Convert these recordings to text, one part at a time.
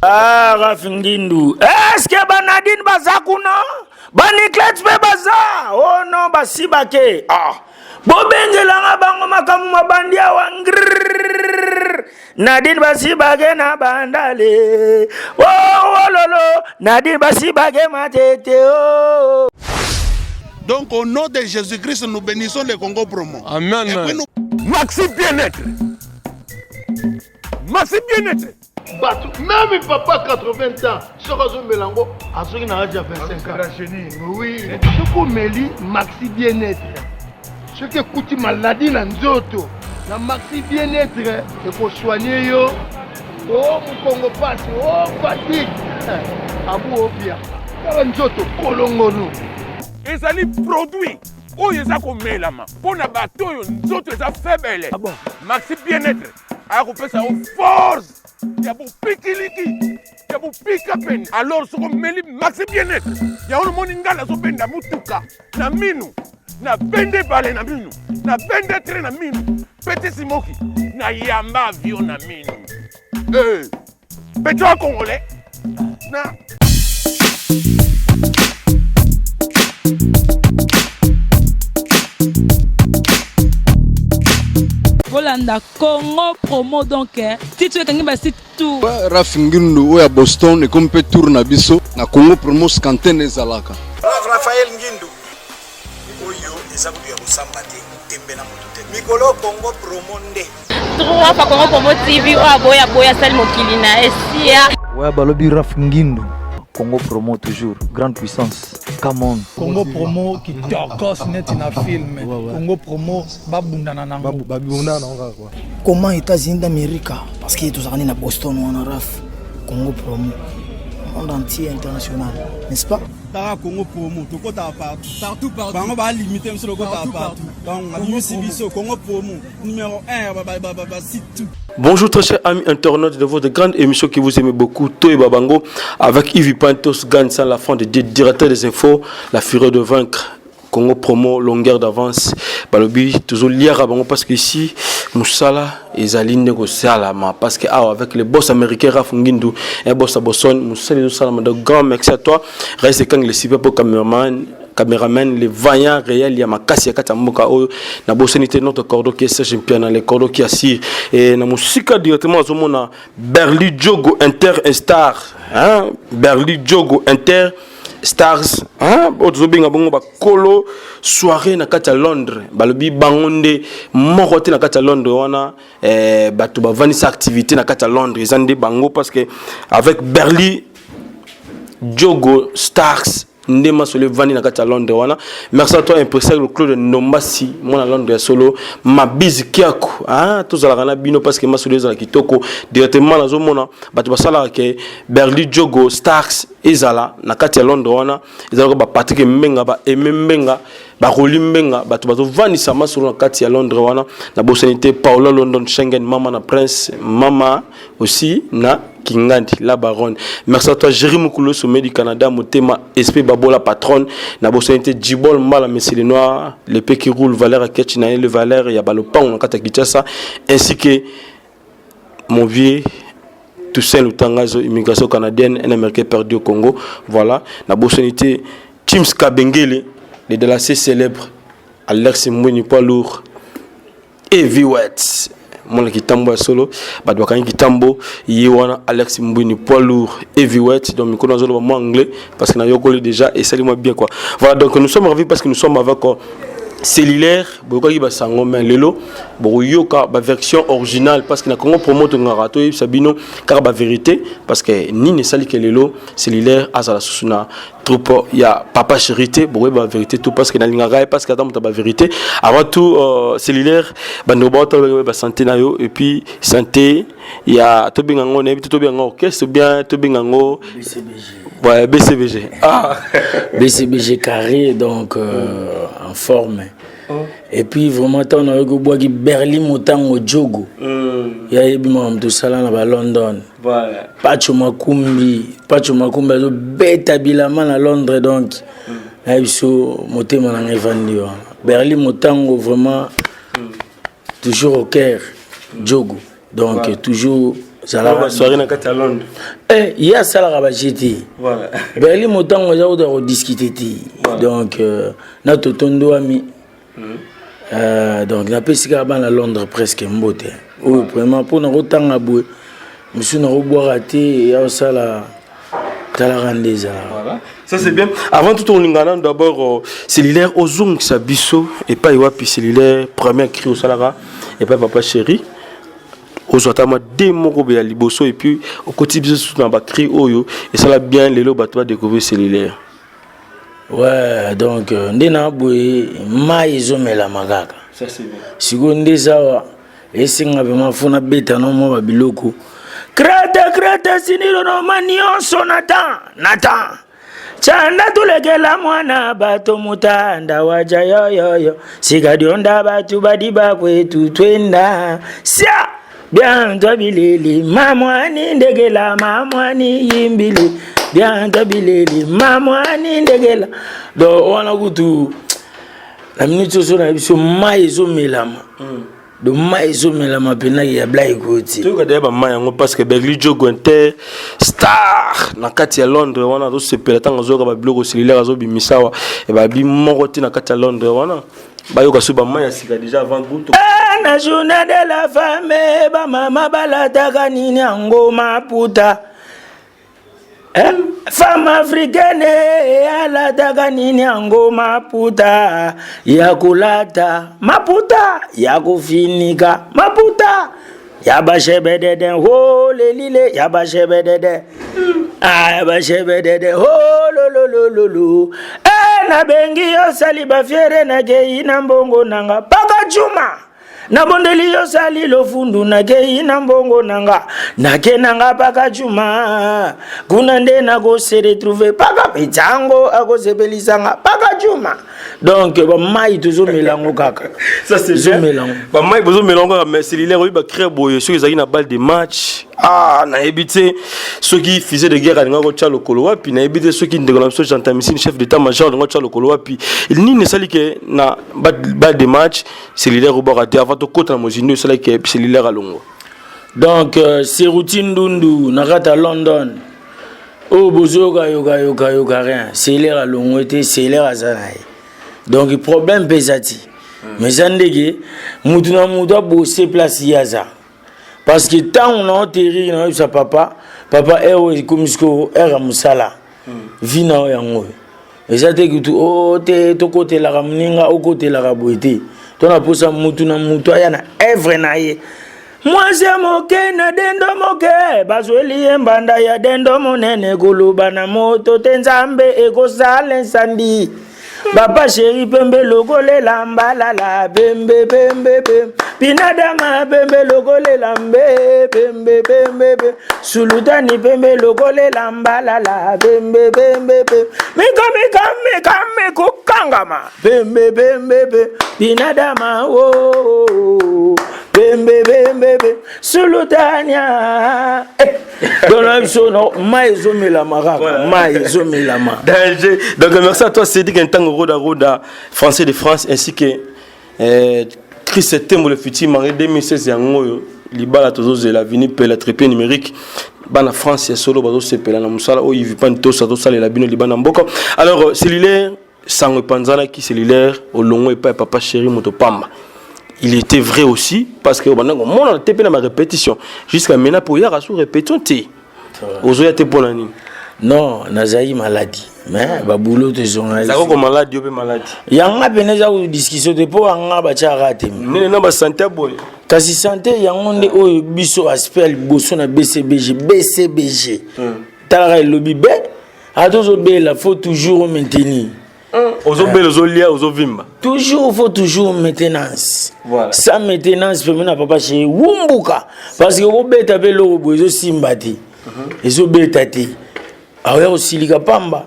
Ah, Rafingindu. Est-ce que Banadine Bazakuna? Baniklet pe baza? Oh non, basibake. Ah. Bobengelanga bango makamu mabandia wangr. Nadine basibake na bandale. Oh lolo, Nadine basibake matete oh. Donc au nom de Jésus-Christ, nous bénissons le Congo Promo. Amen. Maxi bien-être. Maxi bien-être. Même papa 80 ans, ce que Mélango, à ceux qui n'ont déjà 25 ans. Oui, ce qu'on me dit, Maxi bien-être. Ce qui coûte maladie dans Nzoto, la Maxi bien-être, il faut soigner yo. Oh, mon Congo passe, oh, fatigue. Abou Obia, Nzoto, Kolongono. Et ça les produits. Oh, ils ont comme là-bas. Pour les bateaux, ils ont faible. Ah bon? Maxi bien-être. Alors on fait ça aux forces. Il y a beau pikiliki. Il y a beau pikapen. Alors ce qu'on met Maxi bien-être. Il y a un monde qui a besoin de mutuka. Na minu. Na bende balé na minu. Na bende train na minu. Petit simoki. Na yamba avion na minu. Petit congolais. Na. Volanda Congo Promo donc titre kangi ba site tout Rafingindu oya Boston et comme peut tourner biso na Congo Promo skantene zalaka. Raphaël Ngindu oyo eza kuya kusamba te tembe na moto te mikolo Congo Promo nde trois fa Congo Promo TV oya boya sali mokili na esia ouais balobi Rafingindu Congo Promo toujours grande puissance. Come on. Congo Promo qui torcos net na film. Congo Promo babunda na nango. Babunda na nga quoi. Comment États-Unis d'Amérique parce que tous allés na Boston ou en Raf. Congo Promo. Monde entier international, n'est-ce pas? Tara Congo Promo, tout côté partout. Bango ba limiter sur le côté partout. Donc on a suivi Congo Promo numéro 1 site tout. Bonjour très chers amis internautes de votre grande émission que vous aimez beaucoup, Toy Babango, avec Yves Pantos, Gansan, la fin de directeur des infos, la fureur de vaincre, Congo Promo, longueur d'avance, Balobi, toujours lié à Bango parce que ici, Moussala, ils allaient négocier à la main parce que avec les boss américains, Rafingindu, un boss à Boston, Moussala, de grand merci à toi, reste quand les super pour caméraman, les vaillants réels, il y a ma casse, il y a Katamboka, na bossanité notre cordeau qui est Serge Mpiana, les cordeaux qui assirent, et na musique directement à ce moment, Berli Djogo Inter Star, hein, Berli Djogo Inter Stars, hein, Ozobinga Bongo Kolo, soirée na kata Londres, Balobi Bangonde, Morote na kata Londres, wana, Batuba Vanessa activité na kata Londres, ils ont des bango parce que avec Berli Djogo Stars, Ndema sur le vani na kata Londres wana. Merci à toi impresario Claude Nombasi mona Londres solo ma bise kiako ah tous ala kana bino parce que ma solo za kitoko directement na zo mona batu basala ke Berli Djogo Stars ezala na kata Londres wana ezala ba Patrick Mbenga ba Mbenga ba Roli Mbenga batu bazo vani sama solo na kata Londres wana na bossanité Paula London Schengen mama na Prince mama aussi na Kingandi, la baronne. Merci à toi, Jérémy Moukoulou, sommet du Canada, Motema, SP Babola, patronne. Nabosonité, Djibol, Mala, Messie les Noirs, l'épée qui roule, Valère, Ketchina, le Valère, Yabalopan, on a Katakitasa, ainsi que mon vieux Toussaint Lutangazo, immigration canadienne, un Américain perdu au Congo. Voilà. Nabosonité, Chims Kabengele, les délassés célèbres, Alex Mouni, poids lourd, Heavyweight. Mon kitambo solo badwakani kitambo yewana Alex Mbuni poids lourd heavyweight donc mikono zolo ba anglais parce que na yokoli déjà et salut moi bien quoi. Voilà donc nous sommes ravis parce que nous sommes avec cellulaire bokoki ba sango mais lelo boyoka ba version originale parce que na Congo Promo to ngarato sabino car ba vérité parce que ni ne sali que lelo cellulaire azala susuna trop ya papa chérité ba vérité tout parce que na lingara parce que attends ba vérité avant tout cellulaire ba ndoba to ba santé na yo et puis santé ya to bingango ne to bingango orchestre bien to bingango ouais BCBG ah BCBG carré donc en forme. Et puis vraiment on a eu bois qui Berli Motango Djogo. Ya yebima mtu sala na ba London. Voilà. Pacho Makumbi zo beta bilama na Londres donc. Na biso motema na ngevandi wa. Berli Motango vraiment toujours au cœur Djogo. Donc toujours la soirée na kati à Londres. Il y a ça la rabajeti. Voilà. Berlin motan on a discuter. Donc na totondo ami. Donc na pesika ba na Londres presque mbote. Ou vraiment pour na rotanga boue. Monsieur na boire raté ya ça la voilà. Ça c'est bien. Avant tout, on a d'abord cellulaire Ozung Sabiso et pas Iwapi cellulaire premier cri au Salara et pas papa chéri. Ozotama démoko be liboso et puis au quotidien tout dans ba cri oyo et ça l'a bien les lots batwa découvrir cellulaire. Ouais, donc ndena boye maizo mela magaka. Ça c'est bien. Sigonde sawa et singa be mafuna beta no mo babiloko. Krata sinilo no manio sonata chanda tulegela mwana bato mutanda waja yo sigadionda batu badiba kwetu twenda sia bien tabileli mamwani ndegela mamwani yimbili bien tabileli mamwani ndegela do wana kutu la minute so na biso maizo melama de maïso mais la mapena ya blague côté tu regardes ba mayango parce que Berly Jogonte star na kati ya Londres wana do se pelata ngazo ba bloko cellulaire azo bimisawa e ba bi mokoti na kati ya Londres wana ba yo kaso ba maya sika déjà avant guto na journée de la femme ba mama balata kanini ngoma puta femme africaine ala taganini ngoma puta ya kulata maputa ya kufinika maputa ya bashebedede ho lelile ya bashebedede ya bashebedede ho lolololo na bengi yo sali ba fiere na gei na mbongo nanga paka chuma na bondeli yo sali lo fundu na gei na mbongo nanga na kenanga paka chuma kuna nde na go se retrouver paka pitango ako sebelisanga paka chuma donc ba mai toujours melango kaka ça c'est bien melango ba mai bozo melango mais cellulaire oui ba créer boye ceux qui na balle de match na ebité ceux qui faisaient de guerre nga ko tchalo kolowa puis na ebité ceux qui ndengala so jantamisi chef d'état major nga tchalo kolowa puis il ni ne sali que na balle de match cellulaire au baraté avant to kota na mozino sali que cellulaire à longo donc c'est routine dundu na kata London oh bozoga yoga rien cellulaire à longo était cellulaire à zanaï donc problème pesati mais zandege mutu na mutu a bossé place yaza parce que tant on a enterré na sa papa est comme ce era musala vina yango ezate que tu o te to côté la ramninga au côté la raboité to na posa mutu na mutu ya na evre na ye moi c'est moke na dendo moke bazweli mbanda ya dendo monene kuluba na moto tenzambe eko sale sandi Papa chéri pembe logole lamba la la bembe pinadama pembe logole lambe bembe sulutani pembe logole lamba la la bembe mikame kokangama bembe pinadama oh bembe sulutania donc merci à toi Cédric Ntango Roda français de France ainsi que Chris Tembo le futur mari 2016 yango libala tozo la vini pe la tripé numérique bana France ya solo bazo sepela na musala o yivi pan to sa to sala la bino libana mboka alors cellulaire sango panzana qui cellulaire au longo et pas papa chéri motopamba. Il était vrai aussi parce que on a tapé dans ma répétition jusqu'à maintenant pour hier à sous répétition t ozoya te pour nani non nazaï maladie mais ba boulot te zonga ça ko maladie ou maladie yanga peneza ou discussion te pour anga ba cha rate nene na ba santé boy kasi santé yango nde o biso aspect boso na BCBG tala lobby be atozo be la faut toujours maintenir toujours faut toujours maintenance voilà sans maintenance peut na papa chez wumbuka parce que vous beta belo bozo simbati ezo beta ti awe osilika pamba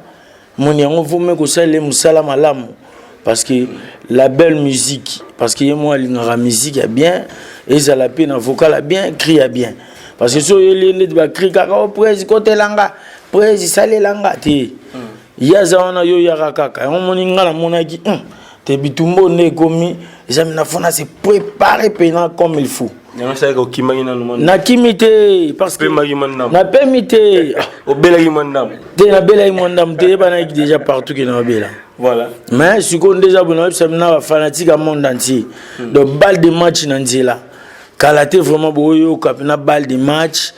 moni yango vume ko sale musala malamu parce que la belle musique parce que moi la musique est bien et ça la peine vocal bien cri est bien parce que so yele ba cri kaka o presse côté langa presse sale langa ti yaza wana yo yaka kaka moni ngala monaki te bitumbo ne komi jamais na fona se préparer pena comme il faut nakimi parce que napemi te obelaki mandam te nabelaki mandam te yebana déjà partout que nabela. Voilà. Mais ce qu'on déjà bon ça fanatique à monde entier. De balle de match na nzela. Kalaté vraiment boyo kapina balle de match.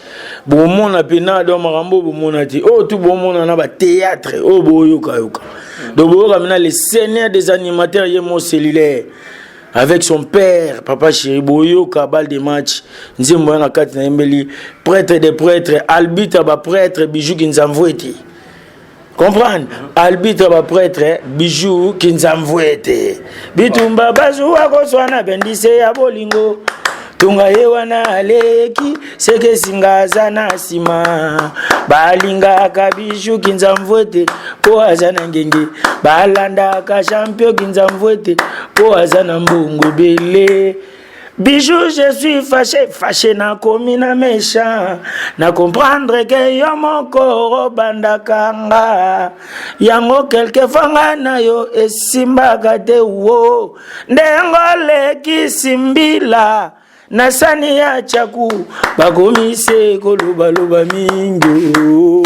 Bon mon na pena do marambo bon mon ati. Oh tout bon mon na ba théâtre. Oh boyo kayoka. Donc boyo kamina le seigneur des animateurs yemo cellulaire. Avec son père, papa chéri boyo ka balle de match. Nzembo na kati na embeli prêtre des prêtres, arbitre ba prêtre bijou qui nous envoie. Comprendre? Arbitre ba prêtre bijou qui nous envoie. Bitumba bazua ko swana bendise ya bolingo. Tunga yewana aleki seke singaza na sima balinga ka bijou qui nous envoie. Po azana ngenge balanda ka champion qui nous envoie. Po azana mbungu bele. Bijou, je suis fâché na komi na méchant. Na comprendre que yo mon koro bandakanga. Yango quelque fanga na yo esimba gade wo. Ndengole kisimbila. Nasani ya chaku. Bakomise koloba mingo.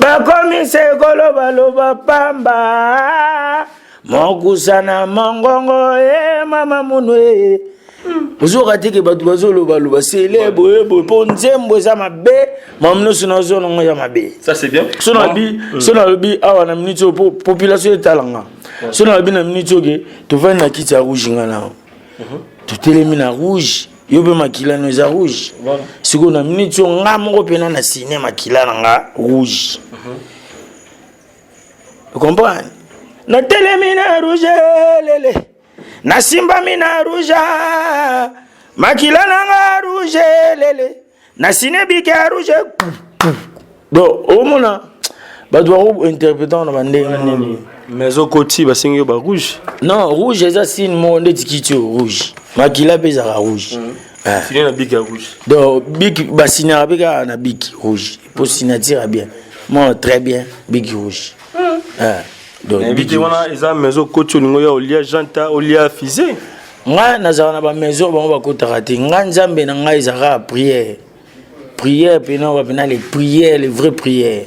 Bakomise koloba pamba. Mokusana mongongo mama munwe. Vous aurez dit que vous avez célèbre pour nzembo za mabe mamno suna zone ngo ya mabe. Ça c'est bien. Suna bi awa na minute population de talanga. Suna bi na minute ke to va na kiti ya rouge ngana. To telemina rouge, yobe makila no za rouge. Voilà. Siko na minute nga moko pena na cinéma makila nga rouge. Vous comprenez? Na telemina rouge lele. Na simba mina rouja makila nanga rouge lele na sinebike rouge do omona ba doit interpréter na bande nini mais au côté ba sinyo ba rouge non rouge ça signe monde tikitio rouge makila pesa rouge signe na big rouge do big ba signe abeka na big rouge pour signature bien moi très bien big rouge donc biki wana eza maison kocho ningo ya olia janta olia fizé nga nazana ba maison ba ba kotaka te nga nzambe na nga ezaka prière pena ba pena les prières les vraies prières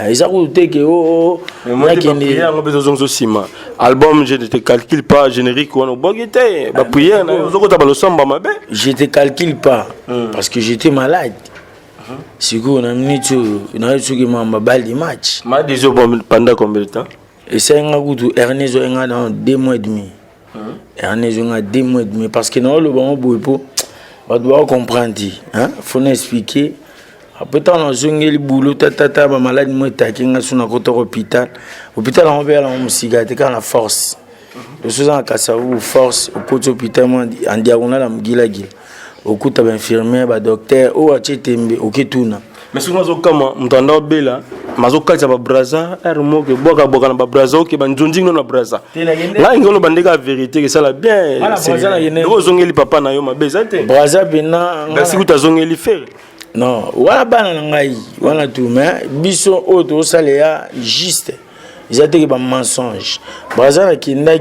eza ko te ke o moi qui prière ngo bezo zonzo sima album je ne te calcule pas générique wana bogité ba prière na zoko ta ba losamba mabe je te calcule pas parce que j'étais malade. Si vous avez un balle de match. Pendant combien de temps? Et c'est un goût Ernest dans 2 mois et demi. Ernest dans 2 mois et demi. Parce que nous, le bon boulot, on doit comprendre. Il faut nous expliquer. Après, on a le boulot, tata, ma malade, moi, taquin, sur notre hôpital. Hôpital, on va aller en cigare, quand la force. Le sous en Kassaou, force, au côté hôpital, en diagonale, en Guilagil. Au coup de l'infirmière, le docteur, au Achetembe, au Ketuna. Mais souvent, comme m'entendant Bella, Mazoka, ça va braza, Hermoke, Boga, Boga, Braza, qui va nous dire non, Braza. Là, il y a une vérité que ça l'a bien. Nous avons papa na yo ma bezate. Braza, bena. Merci, vous avez les faire. Non, voilà, banangai, voilà tout, mais biso auto, ça l'est juste. Ils ont été des mensonges. Braza, qui n'a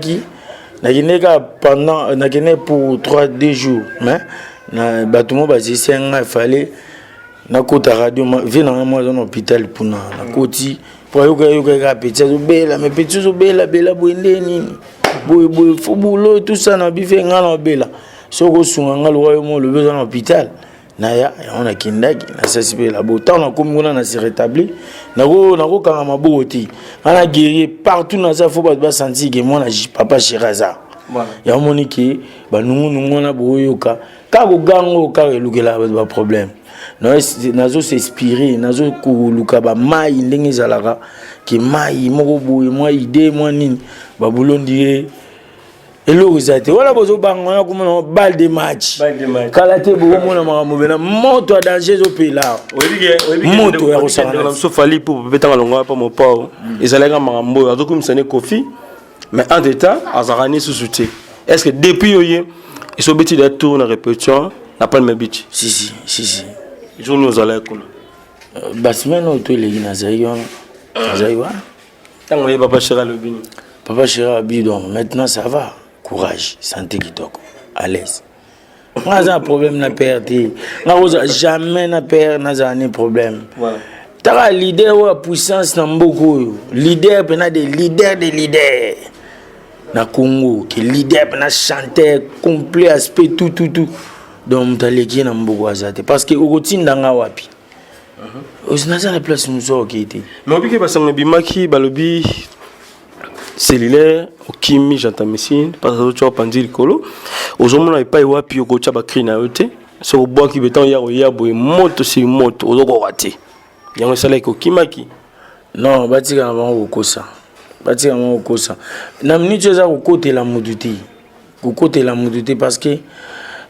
pendant, n'a pour 3-2 jours, mais. Na batumo bazisi nga fallait na kota radio vina moi dans hôpital pour na koti pour yoka petit bela mais petit bela boende nini boy fo boulot tout ça na bife nga na bela soko sunga nga lo mo le besoin hôpital na ya on a kindaki na sasibe la botan na komuna na se rétablir na ko kanga maboti ana guérir partout na ça faut pas sentir que moi na papa Chiraza. Voilà. Il y a un qui nous na boyoka ka gango ka elukela ba problème nazo s'inspirer nazo kuluka ba mai ndenge zalaka ki mai moko boye moi idée moi nini ba bulondi eloko zate wala bozo bango kuma balle de match kalaté bo mona makambo bena moto a danger zo pela moto ya kosala so fali pour betanga longa pa mo pao ezalaka makambo azokumisane kofi. Mais en détail, Azarani sous soutien. Est-ce que depuis hier, ils sont bêtis de tour en répétition, n'a pas le même but? Si. Ils sont nous allés quoi? Basmen au tour les Nazaïon. Nazaïwa. Tant que papa Chéra le bin. Papa Chéra bidon. Maintenant ça va. Courage, santé qui toque. À l'aise. N'a un problème na perte. N'a jamais na perte n'a un problème. Voilà. T'as leader ou puissance na beaucoup. Leader pena des leaders na Congo, qui leader pena chanteur complet aspect tout. Donc t'as les qui na beaucoup azate parce que au quotidien dans wapi. Aussi na la place nous so qui était. Mais obi ke basanga bimaki balobi cellulaire okimi j'entends messine parce que tu as pandi likolo ozomona epai wapi okocha bakri na yote so oboa ki beton ya boye moto sur moto ozoko wate yango sala ko kimaki non batika na bango kokosa na minute za kokotela muduti parce que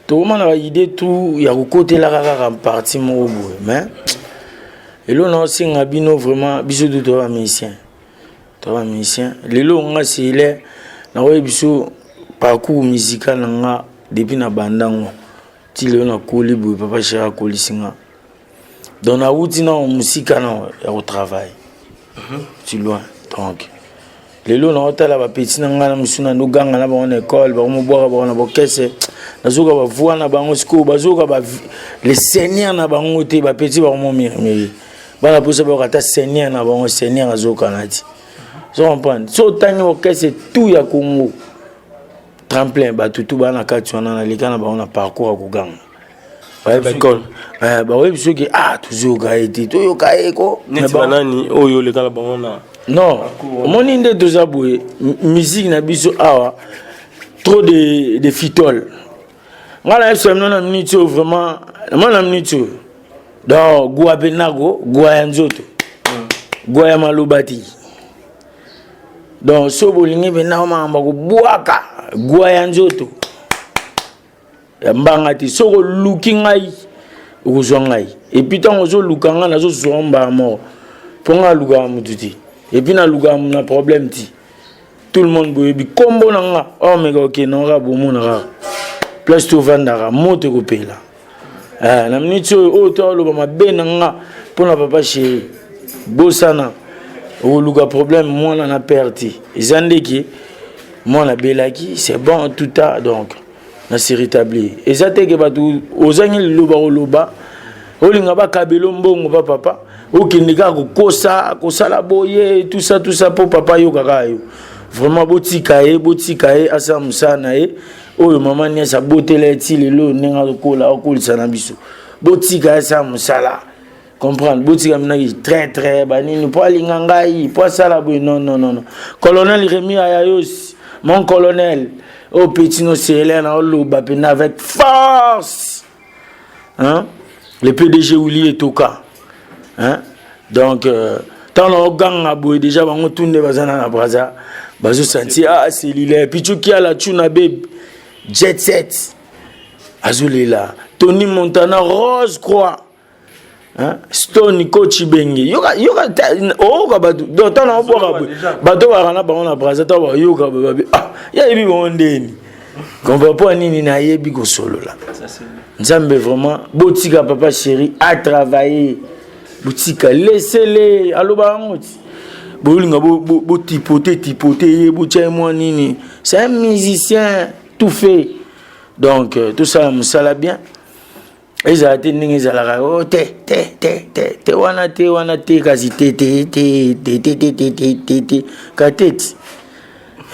tout le monde a idée tout ya kokotela kaka partie moko boye mais elo na singa bino vraiment biso de toi musicien lelo nga sile na we biso parcours musical nga depuis na bandango ti lelo na koli boye papa chera koli singa donc na wuti na musika na ya au travail tu loin donc lelo na otala ba petit na nga na musuna no ganga na ba on école ba mo boka ba na bokese na zoka ba voix na bango siko ba zoka ba les seigneurs na bango te ba petit ba mo miri bana posa ba kata seigneur na bango seigneur azoka na ti so comprendre so tangi okese tout ya Congo tremplin ba tout bana kati wana na likana ba on a parcours ko ganga ba école ba we biso ki toujours ka été to yo ka eko mais banani oyo le kala ba ona non moni nde doza boye musique na biso awa trop de fitol ngala eso na minute vraiment na minute donc gwa benago gwa ya nzoto gwa ya malobati donc so bolingi benago mamba ko bwaka gwa ya nzoto ya mbanga ti soko luki ngai ukuzwa ngai et puis tant ozo lukanga na zo zomba mo ponga luka mututi et puis na luka na problème ti tout le monde boyebi kombo nanga oh mais OK non ra bomo na place to vandara moto ko pela na minute o to lo ba benanga pona papa chéri bosana o luka problème moi na perti ezandeki moi na belaki c'est bon tout à donc na se rétablir et ça te que batu ozangi loba olinga ba kabelo mbongo papa okindika ko kosa la boye tout ça pour papa yo kaka yo vraiment botika e asa musana e oyo mama ni sa botela ti lelo nenga kola okolisa na biso botika asa musala comprendre botika mina très banini po alinga ngai po sala boye non colonel Rémi Ayayos mon colonel au petit no Célène au loba pena avec force hein le PDG Ouli et Toka hein donc tant on ganga boye déjà bango tunde bazana na braza bazo senti c'est l'île puis tu qui a la tuna babe jet set azulela Tony Montana Rose Croix hein Stone Coach Bengi yoka ka batu donc tant on boka bato barana bango na braza ta ba yoka ba ya yebi bondeni comprends pas nini na yebi ko solo là nzambe vraiment botika papa chéri a travailler botika laissez-les aloba ngoti bolinga bo tipoter botia moi nini c'est un musicien tout fait donc tout ça musala bien eza te ningi za la oh te wana te kasi te kateti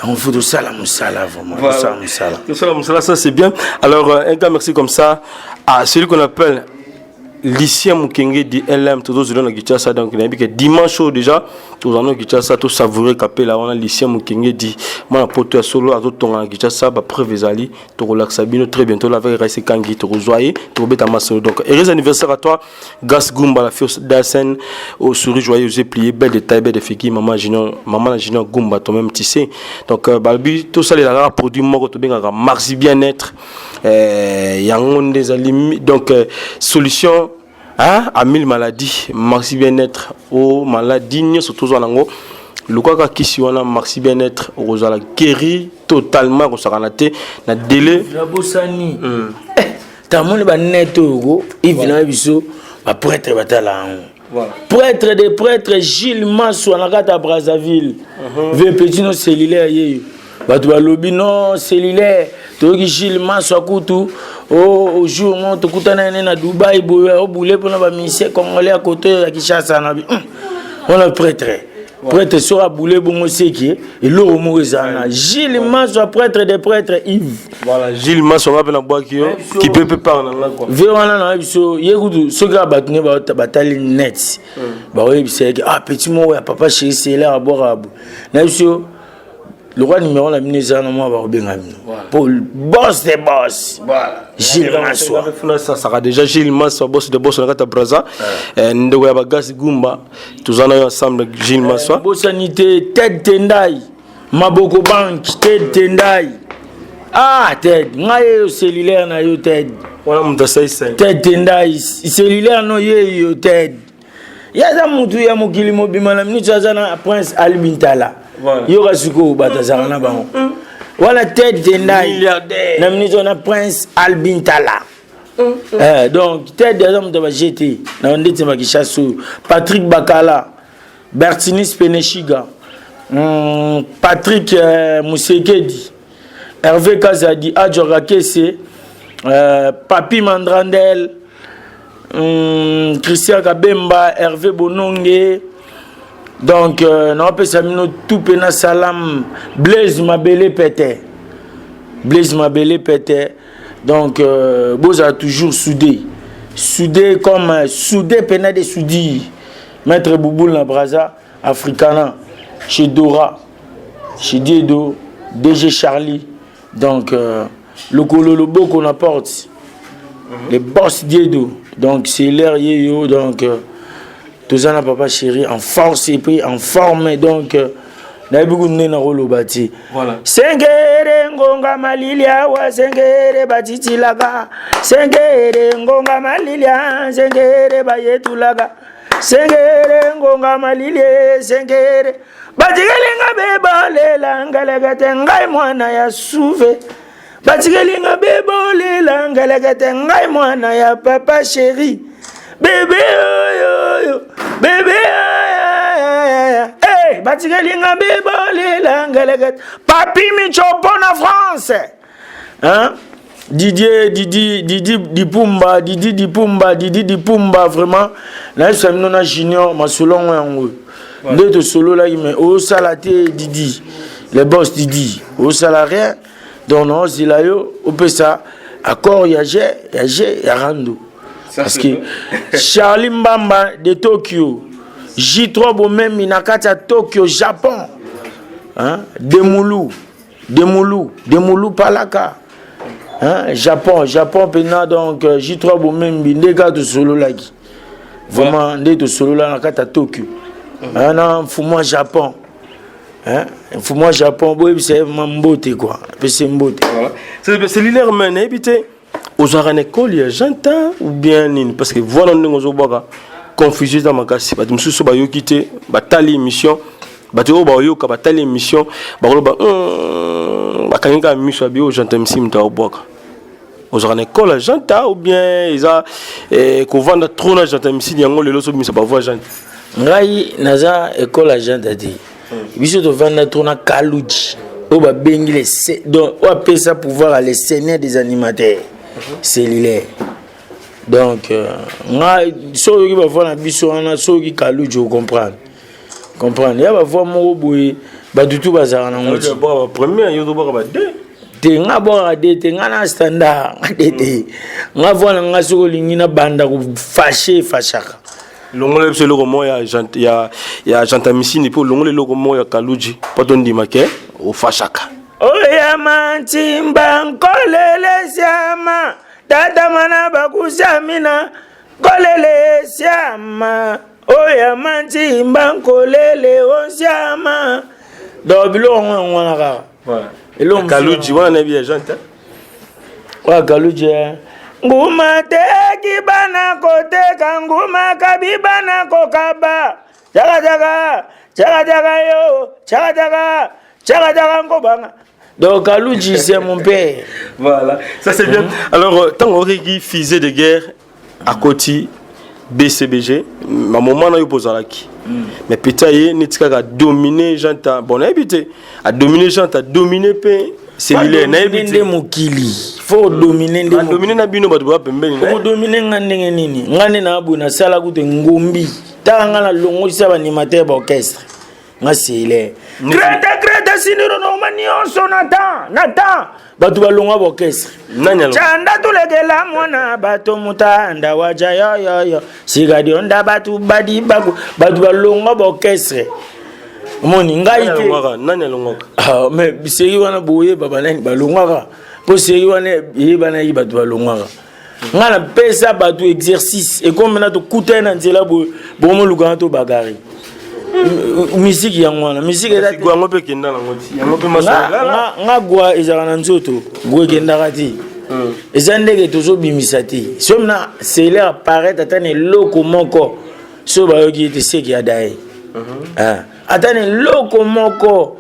on fait tout ça la musala vraiment tout ça la musala ça c'est bien alors un gars merci comme ça à celui qu'on appelle Lucien Mukenge di LM tous dans la Kinshasa donc il a dit que dimanche déjà tous dans la Kinshasa tout savourer capella on a Lucien Mukenge di moi poto solo à tout dans la Kinshasa ba preuve ezali to relaxa bino très bientôt la veille rester kangi to rejoyer to beta maso donc heureux anniversaire à toi Gas Gumba la fille d'Asen au sourire joyeux j'ai plié belle détail belle de fiki maman Junior Gumba toi même tissé donc balbi tout ça les la produit moko to benga Maxi bien-être yango des alimi donc solution à 1000 maladies Maxi bien-être aux maladies surtout zanango le quoi qui wana Maxi bien-être aux ala guéri totalement ko sakanaté na délai la bosani ta moni ba neto ivina biso ba prêtre batala voilà prêtre des prêtres Gilles Masso na kata Brazzaville ve petit no cellulaire yeyo bato balobi non cellulaire toyoki Gilles Masso akutu au jour mo tokutana ene na Dubaï boye obule pona ba ministère congolais à côté ya Kinshasa na bi on a prêtre sera boulé bongo seki et l'eau morizana Gilles Masso prêtre des prêtres Yves voilà Gilles Masso va na boaki qui peut parler là quoi verana na biso yekudu soka batune batali net ba oui c'est petit mot ya papa chéri c'est là à boire na biso le roi numéro la minezana moi ba bengamino Paul boss des boss voilà Gilles Masso ça sera déjà Gilles Masso boss de boss na kata Braza ndeko ya bagasi gumba tuzana ensemble Gilles Masso bosanité tête tendai maboko bank tête tendai tête ngaye cellulaire na yo tête wala mta sai tête tendai cellulaire no ye yo tête yaza mutu ya mokili mobima na minute azana Prince Albintala yo kasuko batazana na bango wala tête tendai na minute na Prince Albintala donc tête des hommes de la GT na ndete makishasu Patrick Bakala Bertinis Penechiga Patrick Musekedi Hervé Kazadi Adjora Kesse Papi Mandrandel Christian Kabemba Hervé Bononge donc non peut samino tout pena salam Blaise Mabele Pété donc boza toujours soudé comme soudé pena de soudi Maître Bouboul na Braza Africana chez Dora chez Diedo DG Charlie donc le Kololobo qu'on apporte les boss Diedo donc c'est l'air yo donc tous en papa chéri en force et puis en forme donc na beaucoup de na rolo bati voilà sengere ngonga malilia wa sengere batiti laga sengere ngonga malilia sengere bayetulaga sengere ngonga malilie sengere batigelinga bebalela ngalagate ngai mwana ya suve batigelinga bebalela ngalagate ngai mwana ya papa chéri bébé yo bébé hey batigelinga bebalela ngalagate papi michopo na France hein Didi Dipumba vraiment là je suis non junior ma selon yango de solo là mais au salaté Didi les boss Didi au salarié donc non c'est là yo on peut ça accord ya rando parce que Charlie Mbamba de Tokyo J3 bo même inakata Tokyo Japon hein Demulu Palaka Japon pena donc J3 bomembi ndeka to solo laki vraiment ndeka to solo la nakata Tokyo na fumwa Japon boy c'est mambote quoi c'est mbote c'est l'hilaire men habité aux arènes école ya janta ou bien nini parce que voilà ndenge ozoboka confusion dans makasi ba mususu ba yokite ba tali émission bato ba yoka ba tali émission ba koloba bakanga mission bio janta msim ta oboka aux arènes école janta ou bien isa ko vanda trop na janta msim yango lelo so misa ba voix janta ngai naza école janta di biso to vanda trop na kaluji o ba bengi les donc on appelle ça pouvoir les seigneurs des animateurs cellulaire donc ngai so yoki ba voix na biso na so yoki kaluji o comprendre ya ba voix mo boye ba dutu bazara na ngoti ba premier yo to ba deux te nga bora de te nga na standard de nga voix nga so lingi na banda ko fashaka longole le logo moya ya jantamisi pour longole logo moya kaluji patondi make o fashaka oya mantimba nkolele siama tata mana bakusamina kolele siama oya mantimba nkolele osiama dobilo ngwana ka voilà kaluji wana bien janta wa kaluji nguma teki bana koteka nguma kabibana kokaba jaga yo jaga ngobanga donc Kalouji c'est mon père voilà ça c'est bien alors tant on régi fusée de guerre à côté BCBG ma moment na yo pozalaki mais peut-être netika dominer janta bon habité a dominer janta dominer pe cellulaire na habité mokili faut dominer ndemo dominer na bino bato ba pembeni faut dominer ngandenge nini ngane na abuna sala kute ngombi tanga na longo saba animateur ba orchestre nga cellulaire greta siniro no manionso nata bato balonga ba orchestre chanda tulekela mwana bato mutanda waja yo sigadi onda bato badi baku bato balonga ba orchestre moni ngai ke nani alongaka ah mais biseri wana boye baba nani balongaka po seri wana yebana yi bato balongaka ngala pesa bato exercice et comme na to kutena nzela bo luka to bagari musique yangwana musique eza gwango pe kenda na ngoti yango pe masala nga gwa ezaka na nzoto gwe kenda kati eza ndenge tozo bimisa te somna c'est l'air apparaître atane loko moko so ba yoki te seki adaye atane loko moko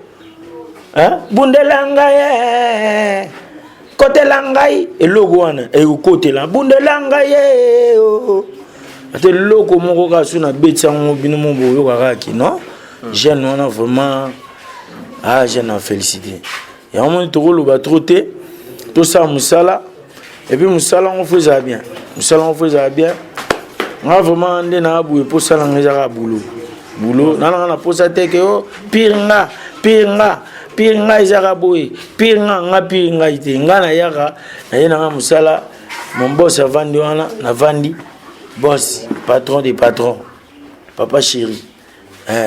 bundela ye kotela ngai eloko wana ekotela bundela ye ate loko moko ka suna betsa ngo bino mo boyo kaka non jeune wana vraiment jeune en félicité ya mo to lo ba trotter tout ça musala et puis musala on faisait bien nga vraiment ndena abu pour ça ngeza boulot na posa teke o piringa izaka boy piringa ite nga na yaka na yena musala mon boss avandi wana na vandi boss patron des patrons papa chéri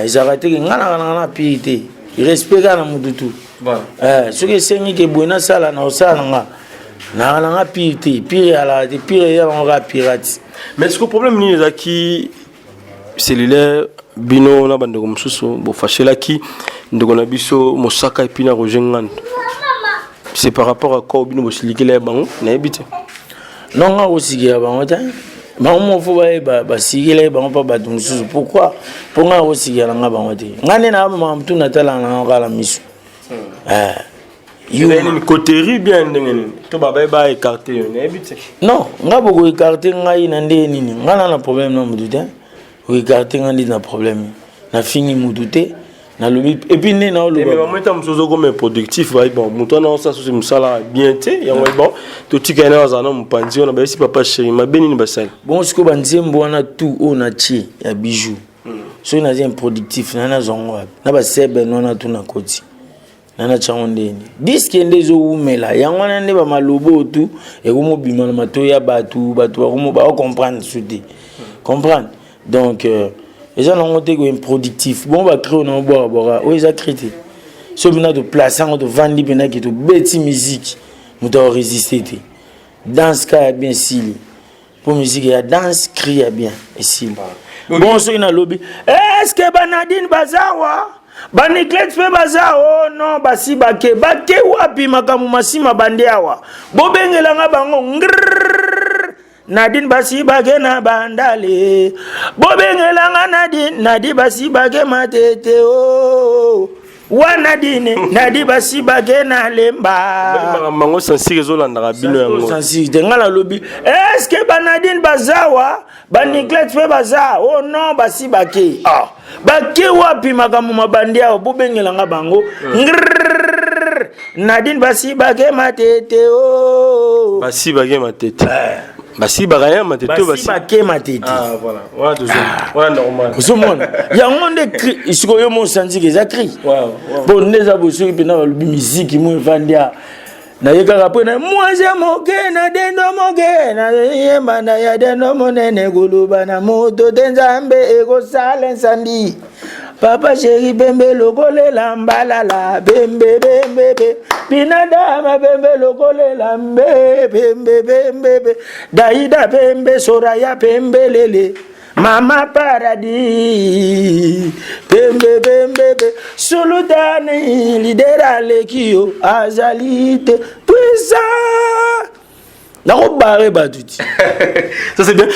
izaka teke nga na pirite respecta na mututu ce que sengi ke buena sala na osala nga na pirite pire ala de pire ya nga pirate mais ce que problème ni ezaki cellulaire bino na bandeko mosusu bofashelaki ndeko na biso mosaka epi na roger ngando c'est par rapport à quoi bino bosilikela ya bango nayebi te non nga kosikela bango te bango mofo bayeba basikela ye bango mpa bato mosusu pourquoi mpo nga kosikela nga bango te nga nde na bamaka motu natala na kala miso coterie bien ndenge nini to babaye baécarte yo nayebi te non nga boko écarte ngai na ndenge nini nga na problème na motu te oécarte nga ndi na problème na fini motu te na lobi et puis né na lobi mais moi tam sozo comme productif va bon moto na ça c'est musala bien te ya bon to tika na za na mpanzi on ba si papa chéri ma benini basal bon siko banzembo wana tout on a chi ya bijou so na un productif na zongo na ba sebe nona tout na koti na chango ndeni disque ndezo umela yango na nde ba malobo tout et comme bima na mato ya batu ba comme ba comprendre soudi comprendre donc les gens ont été improductifs. Bon, on va créer un bois, on les a créés. Si on a de place, on a de vendre, on a de bêtises musique, on doit résister. Danse, il y a bien si. Pour musique, il y a danse, cri, il y a bien si. Bon, si on a lobby. Est-ce que Banadine Bazawa? Baniklet fait bazar, oh non, basi bake wapi makamu masima bandeawa. Bobengela nga bango. Nadine basi bage na bandale bobengela nga Nadine basi bage matete o wa Nadine basi bage na lemba mango sensi rezolanda rabino yango sensi ngala lobi est-ce que Nadine bazawa baniklet fe baza oh non basi bake bake wapi makamu mabandia bobengela nga bango Nadine basi bage matete o basi bage matete basi bagaya matete basi bake matete voilà voilà normal kusomona yango nde cri isiko yo mo sanzi ke za cri bon ndeza boso pe na lubi musique mo vandia na yeka po na moise moke na dendo moke na yemba na ya dendo monene guluba na moto tenzambe ego sale sandi papa chéri bembe lokole la mbalala bembe pinadama bembe lokole la bembe daida bembe soraya bembe lele mama paradis bembe sultani lidera lekio azalite puisa nakobare batuti ça c'est bien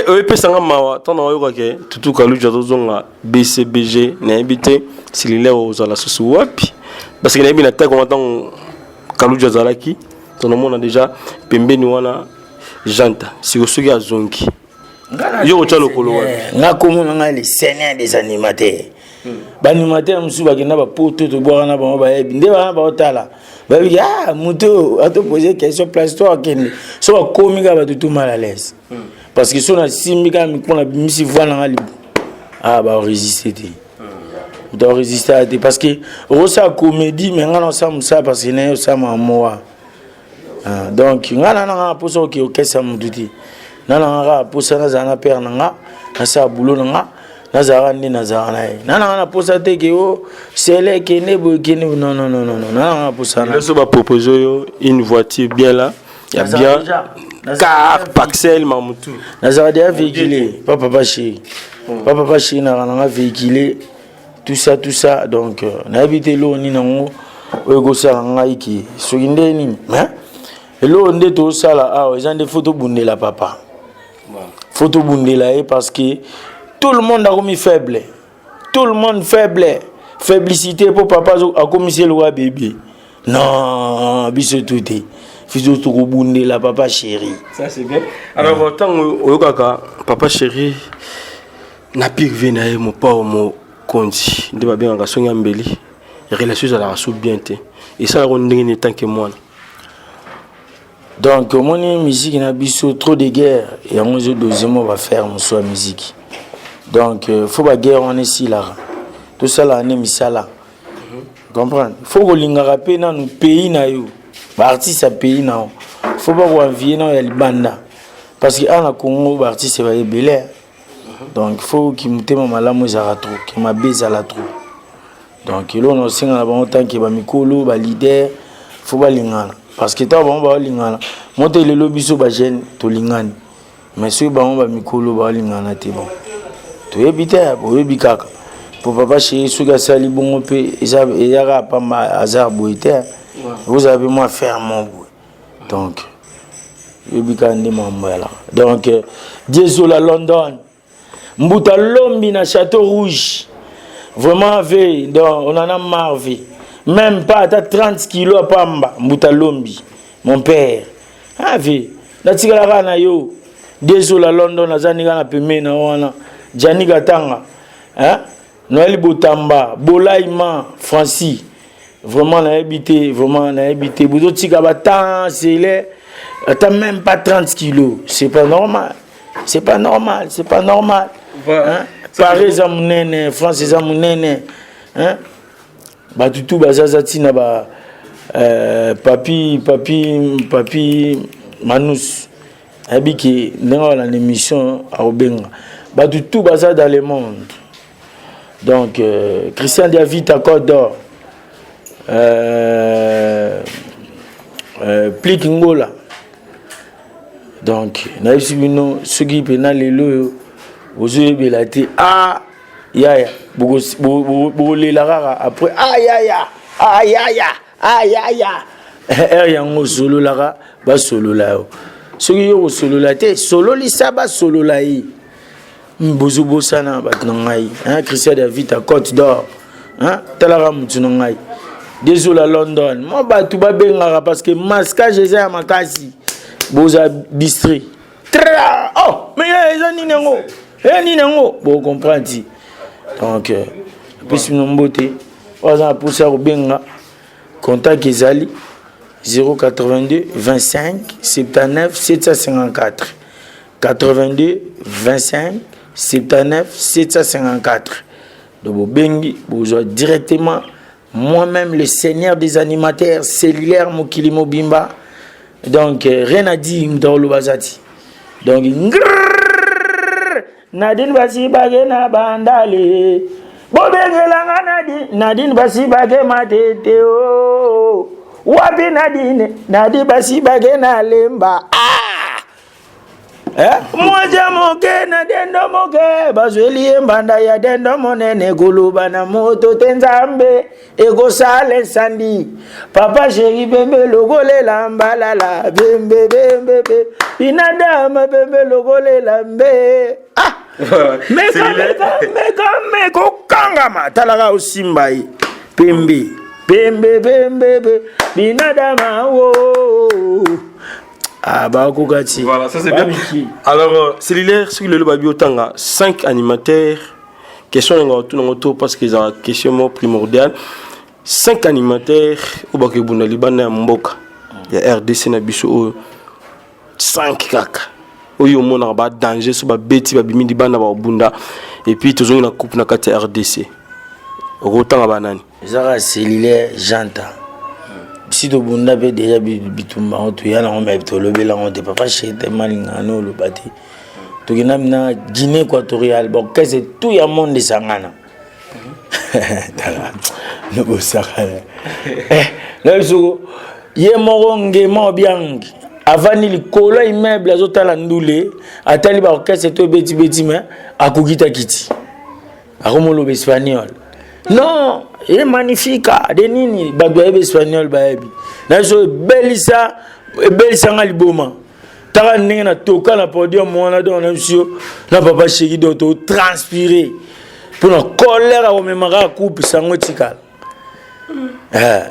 obi pesanga mawa tana oyoka ke tutu kaluja tozonga BCBG na habité cellulaire ozala susu wapi parce que na bina ta comment tant kaluja zalaki ton mona déjà pembeni wana janta si osoki azongi Yo tchalo kolo. Nga komona les seigneurs des animateurs. Banimateurs musu bakenda ba poto to boire na ba ba nde ba ba otala. Ba bi muto a te poser question place toi kende. So komi ga ba tout mal à l'aise. Parce que si on a simika mi kona misi voila na libu. Bah résister. On doit résister à parce que ça comédie mais on ensemble ça parce que n'est ça moi. Donc on a pour ça que ça me dit. Nana pour ça na père na ça boulot na nazara ni nazara na pour ça te que c'est les qui non non pour ça. Là ça va proposer une voiture bien là. Il y a bien car Paxel Mamoutou. Nazara déjà véhiculé papa chéri. Papa chéri na véhiculé tout ça donc na habité lo ni nango ego ça ngai ki soginde ni hein lo nde to sala ils ont des photos bundela papa. Photo bundela parce que tout le monde a commis faible. Tout le monde faible. Faiblicité pour papa a commis le roi bébé. Non, biso tout est. Fiso to bundela papa chéri. Ça c'est bien. Alors autant oyokaka papa chéri na pire venaye mon pao mo kondi de ba bien ga songa mbeli. Relation à la sous bien té. Et ça on ndenge tant que moi. Donc, mon musique n'a pas trop de guerre. Et on va faire mon musique. Donc, il faut pas guerre on est ici là. Tout ça là, on est mis ça là. Comprendre? Il faut que l'on rappelle dans nos pays na yo. Artiste à pays na. Faut pas qu'on vienne dans les bandes. Parce que en Congo, artiste va y belé. Donc, il faut qu'il me teme malamu za trop, qu'il m'a baisé à la trop. Donc, il on sing na bon temps qu'il va mikolo, ba leader, faut pas lingana. Parce que toi on va lingana monter le lobby so ba jeune to lingani mais ceux ba on va mikolo ba lingana te bon to ebita bo ebikaka pour papa chez suga sali bongo pe ezara pas ma hasard boité vous avez moi faire mon bout donc ebika ndi mambala donc désolé à London mbuta lombi na Château Rouge vraiment veille donc on en a marre vie. Même pas à 30 kilos à Pamba, Moutalombi, mon père. Ah, vie, la tigara na yo, désolé à London, la zaniga na peme na wana, Janiga Tanga, hein, Noël Botamba, Bolaïma, Francis, vraiment na habité, Boudo Tigabatan, c'est les, t'as même pas 30 kilos, c'est pas normal, hein, Paris Zamounene, France Zamounene, hein. Batutu bazazati na ba papi Manus habiki dans l'émission à Obenga batutu baza dans le monde donc Christian David à Côte d'Or Plik Ngola donc na ibino soki pena lelo ozo belati yaya bogole la rara après yango solo la ba solo la soki yo solo la te solo lisa ba solo la yi mbozo bosana ba ngai hein Christian David à Côte d'Or hein talara mutu ngai désolé à London moi ba tu ba bengara parce que masquage eza makasi boza distrait oh mais eza ni nango bon comprendre. Donc, puis nous beauté, on a poussé au Benga, contact Ezali 082 25 79 754 82 25 79 754. Donc, Bengi, vous directement moi-même le seigneur des animateurs cellulaires Mokili Mobimba. Donc, rien à dire dans le bazati. Donc, Nadine basi bage na bandale bobengela Nadine basi bage matete o wapi Nadine basi bage na lemba moja moke na dendo moke bazweli mbanda ya dendo monene guluba na moto tenzambe ego sale sandi papa chéri bembe logole la mbalala bembe inadama bembe logole la mbe meko kangama talaga usimbai pembe binadama wo Ah, bah, Kokati. Voilà, ça c'est bien. Alors, cellulaire, sur le Babi Otanga, 5 animateurs. Question de parce que c'est une question primordiale. 5 animateurs au Bakebuna Liban Mboka. Il y a RDC Nabiso 5 kaka. Oyo mona ba danger so ba beti ba bimi Liban ba bunda et puis toujours une coupe na kati RDC. Rotanga banani. Zara cellulaire janta. Si to bunda be déjà bitumba to yana on ba to lobela on te papa chete malingano lo bati. To kina na Guinée équatoriale bon que c'est tout ya monde sangana. Ne go sakala. Là so ye moronge mo biangi avani likolo immeuble azotala ndule atali ba orchestre to beti mais akugita kiti. Akomolo espagnol. Non, il est magnifique. De nini badoye espagnol baebi. Na so belisa ngaliboma. Tara ndenge na toka na podium mwana do na msio na papa chéri do to transpirer. Pour la colère au memara coupe sango tikala.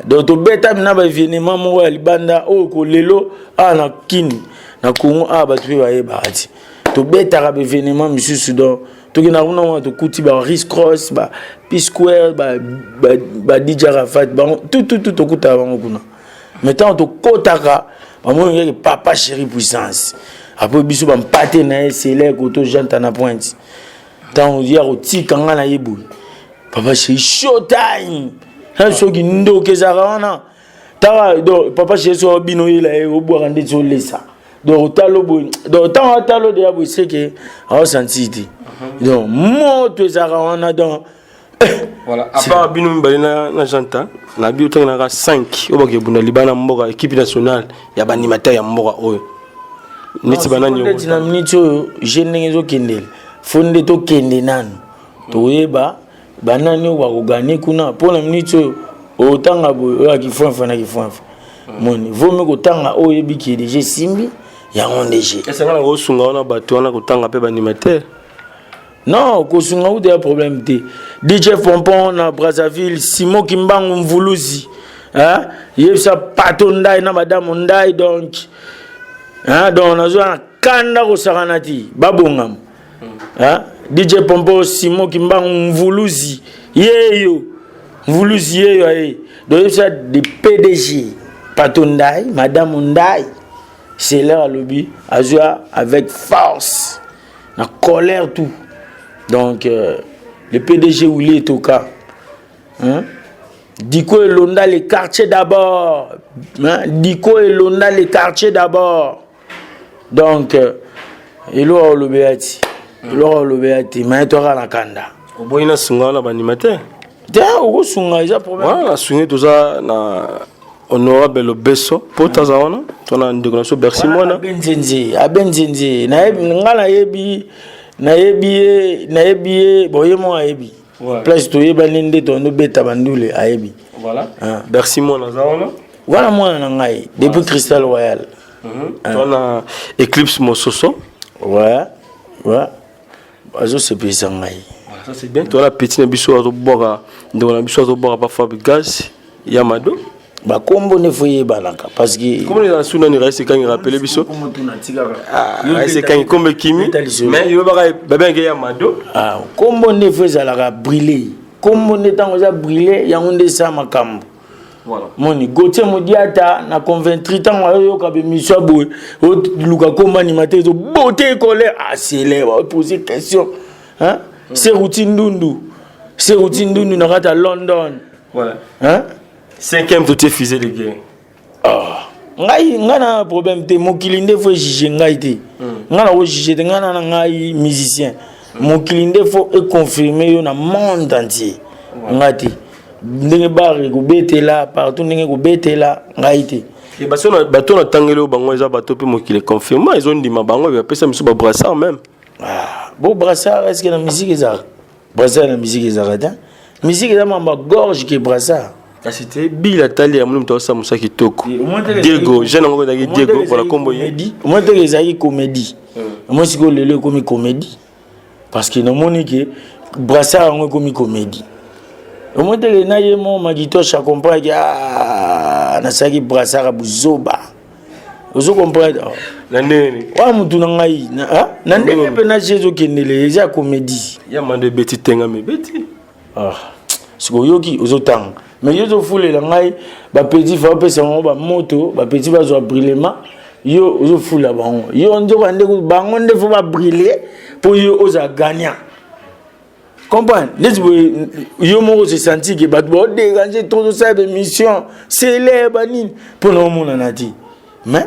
Donc to beta na ba événement mo ya libanda o ko lelo na kini na Congo ba tu ba yebati. To beta ka événement misusu do to kina kuna to kuti ba Risk Cross ba P-Square ba DJ Rafat ba tout to kuta ba kuna. Maintenant to kotaka ba mo ngi papa chéri puissance. Après biso ba mpate na SLR ko to janta na pointe. Tant hier au tikanga na yebu. Papa chéri showtime. Han soki ndo kezarana. Tara do papa chéri so bino ila e obo rande so lesa. Donc talo bo donc tant talo de abo c'est que a senti. Donc moto ezarana donc voilà à part bino mbalina na janta na bi utanga na 5 oba ke bunda libana mboka équipe nationale ya ba animateur ya mboka oyo neti banani yo na minito jenenge zo kendele fonde to kende nanu to yeba banani wa kugane kuna pona minito otanga bo ya kifonfa na kifonfa moni vome ko tanga oyo biki déjà simbi ya ondeje est-ce que na go sunga ona bato ona ko tanga pe ba animateur. Non, kosunga ou des problèmes de DJ Pompon na Brazzaville, Simo Kimbangu Mvuluzi. Hein? Yebsa patondai na madame ndai donc. Hein? Donc on a joué kanda ko saranati babongam. Hein? DJ Pompon Simo Kimbangu Mvuluzi. Yeyo. Mvuluzi yeyo aye. Donc yebsa des PDG patondai madame ndai. C'est leur lobby a joué avec force. La colère tout. Donc, le PDG Ouli est au cas. Hein? Diko et Londa, les quartiers d'abord. Hein? Diko et Londa, les quartiers d'abord. Donc, il aura le béati. Il aura le béati. Mais il aura la kanda. Au bout, il a sunga la animateur. Tiens, au sunga, il y a problème. Voilà, sunga tout ça, na honorable le besso. Pour ta zone, tu as une déclaration Bercy Mona. Abenzenzi, abenzenzi. Ngala yebi. Na yebi boye mo ayebi place to yeba ninde to no beta bandule ayebi voilà merci moi na zaona voilà moi na ngai depuis Cristal Royal on a Eclipse Mososo ouais azo se pesa ngai ça c'est bien toi la petite biso azo boka ndo na biso azo boka pa Fabrigas Yamado ba kombo ne foye balaka parce que comment les suna ni reste quand il rappelle biso c'est quand il comme kimi mais yo ba ben ya mado kombo ne foye zalaka briller kombo ne tango za briller yango nde sa makambo voilà moni Gauthier Modiata na convaincre tango yo ka be miso boy o luka komba ni maté zo beauté colère célèbre poser question hein c'est routine ndundu na kata London voilà hein 5e tout est fusé les gars. Ngai ngana problème te mokilinde faut juger ngai te. Ngana wo juger te ngana na ngai musicien. Mokilinde faut confirmer yo na monde entier. Ngati ndenge bare ko betela partout ndenge ko betela ngai te. Et bato na tangelo bango eza bato pe mokile confirmer ils ont dit ma bango ya pesa miso ba brassard même. Bon brassard est-ce que la musique est brassard la musique est arrêtée. Musique est ma gorge qui brassard. C'était Bill Atali ya mulu mtosa Musa Kitoko. Diego, jeune ngo da Diego pour la combo yi. Moi te ezaki comédie. Moi siko lelo comme comédie. Parce que na moni que brassard ngo comme comédie. Moi te na yemo magito cha comprendre na saki brassard buzoba. Vous comprenez? Wa mutu na ngai na ndenge pe na jezo kendele eza comédie. Ya mande beti tenga me beti. Siko yoki ozotanga. Mais yo foule la ngai ba petit fa pesa ngo ba moto ba petit ba zo brûlement yo ozo foule la bango. Yo ndo bande ko bango nde fo ba brûler pour yo oza gagnant. Comprends? Yo mo se senti que ba bo déranger tout ça de mission célèbre ni pour no mona nati. Mais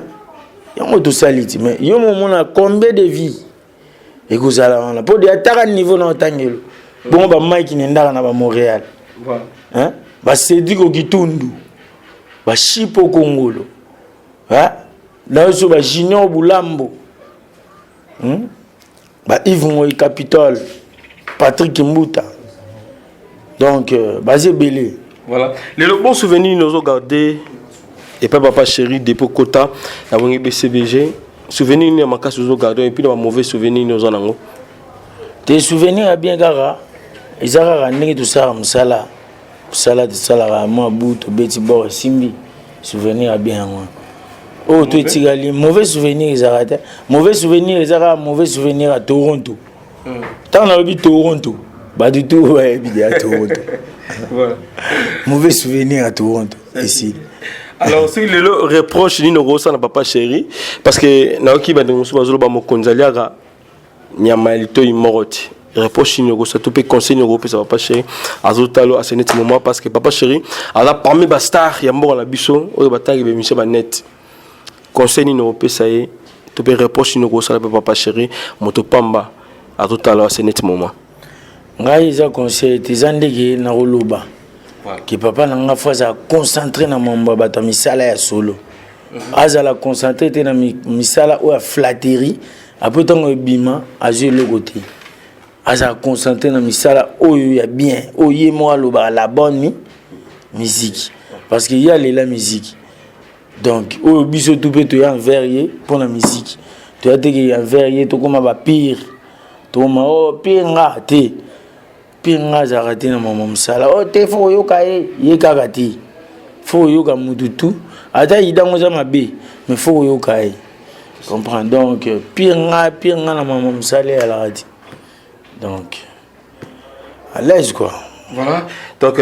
yo tout saliti mais yo mo mona combien de vies et que ça là pour dire à niveau na tangelo. Bon ba Mike ni ndaka na ba Montréal. Voilà. Hein? Ba Cédric Okitundu. Ba Chipo Kongolo. Hein? Là aussi ba Junior Boulambo. Ba Yves Moïse Capitole. Patrick Mbuta. Donc basé Belé. Voilà. Les bons souvenirs nous ont gardés et pas papa chéri dépôt quota la BCBG. Souvenirs nous ma casse nous ont gardés et puis dans mauvais souvenirs nous en avons. Tes souvenirs à bien gara. Ils ont ramené tout ça msala. Sala de sala moi bout beti bord simbi. Souvenir à bien moi. Oh tu tigali mauvais souvenirs ils arrêtent. Mauvais souvenirs ils arrêtent mauvais souvenirs à Toronto. Tant on a Toronto. Bah du tout ouais bien à Toronto. Voilà. Mauvais souvenirs à Toronto ici. Alors si le reproche ni no ça na papa chéri parce que naoki ba ndongo bazolo ba mokonzaliaga nyama lito imoroti. Reproche ni no ça tout peut conseil no pesa papa chéri azotalo à ce net moment parce que papa chéri ala parmi ba star ya mbo na biso o batangi be miche ba net. Conseil ni no pesa e tout peut reproche ni no ça papa chéri moto pamba azotalo à ce net moment. Ngai za conseil tizandege na roloba. Que papa n'a pas à concentrer dans mon baba misala ya solo. Azala concentrer dans misala ou à flatterie après tant bima azu le côté. Azala concentrer dans misala ou ya bien ou yé moi la bonne musique parce qu'il y a la musique. Donc au biso tout peut te en verrier pour la musique. Tu as dit en verrier tout comme ba pire. Tout ma oh pire ngate. Pinga zarati na mama msala o te fo yoka ye kakati fo yoka mututu ata idango za mabe mais fo yoka e comprends donc pinga na mama msala ya larati donc à l'aise quoi. Voilà,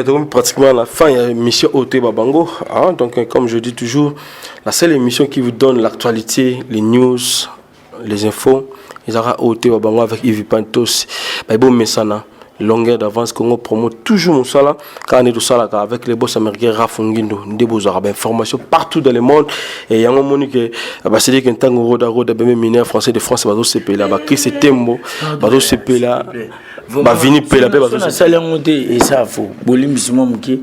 donc pratiquement à la fin il y a une mission OT Babango donc comme je dis toujours la seule émission qui vous donne l'actualité, les news, les infos, ils aura OT Babango avec Yves Pantos bon mesana longueur d'avance Congo promo toujours mon sala quand on est tout ça avec les boss américains Rafongindo des arabes information partout dans le monde et il y a un moment que c'est dire qu'un tango roda ben mineur français de France va se payer là ba Chris Tembo va se payer là ba vini payer là ba ça et ça faut bolimbismo mki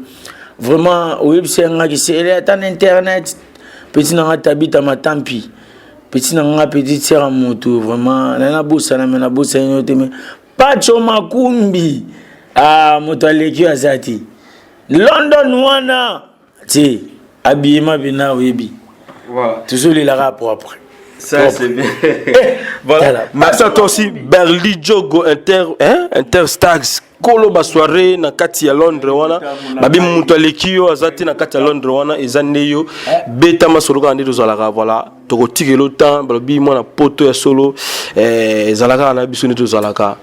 vraiment website nga qui c'est en internet petit na tabita matampi petit na petit sera moto vraiment na bossa na bossa yote mais Pacho Makumbi moto aleki azati London wana ti abima bina webi voilà toujours les lara propre ça c'est bien voilà merci à toi aussi Berli Jogo Interstags kolo ba soirée na kati ya Londres wana babi moto aleki yo azati na kati ya Londres wana ezandeyo beta masolo ande dozalaka voilà toko tikelo temps babi mona poto ya solo zalaka na biso ne dozalaka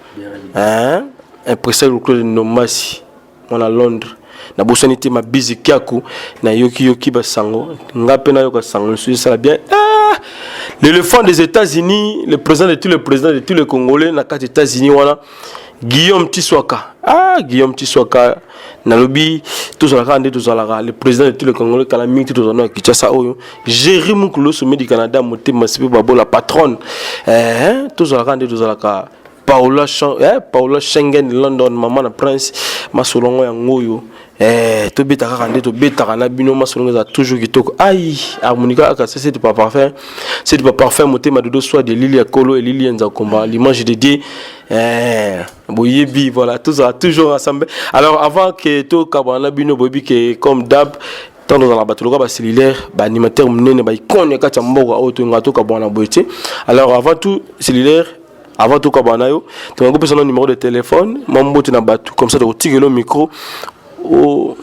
impression Claude Nomasi mona Londres na bosonité ma busy kiaku na yoki basango ngape na yoka sango je ça bien l'éléphant des États-Unis le président de tous les Congolais na kati États-Unis wana Guillaume Tiswaka Guillaume Tiswaka na lobby tout ça le président de tous les Congolais kala mingi tout ça Kinshasa oyo Jérémy Mukulu sommet du Canada motema sipe babo la patronne tout ça Paula Schengen London maman na Prince masolongo ya ngoyo to beta kaka to beta na bino masolongo za toujours kitoko ai harmonica aka c'est pas parfait motema dodo soit de Lili Akolo et Lili Nza Komba l'image dédiée boyebi voilà tout ça toujours ensemble. Alors avant que to kabana bino boyebi que comme d'hab tant dans la batologa ba cellulaire ba animateur mnene ba icône kati mboka auto ngato kabana boyete. Alors avant tout cellulaire avant tout kabanayo tu as un numéro de téléphone mambote na batu comme ça de tirer le micro au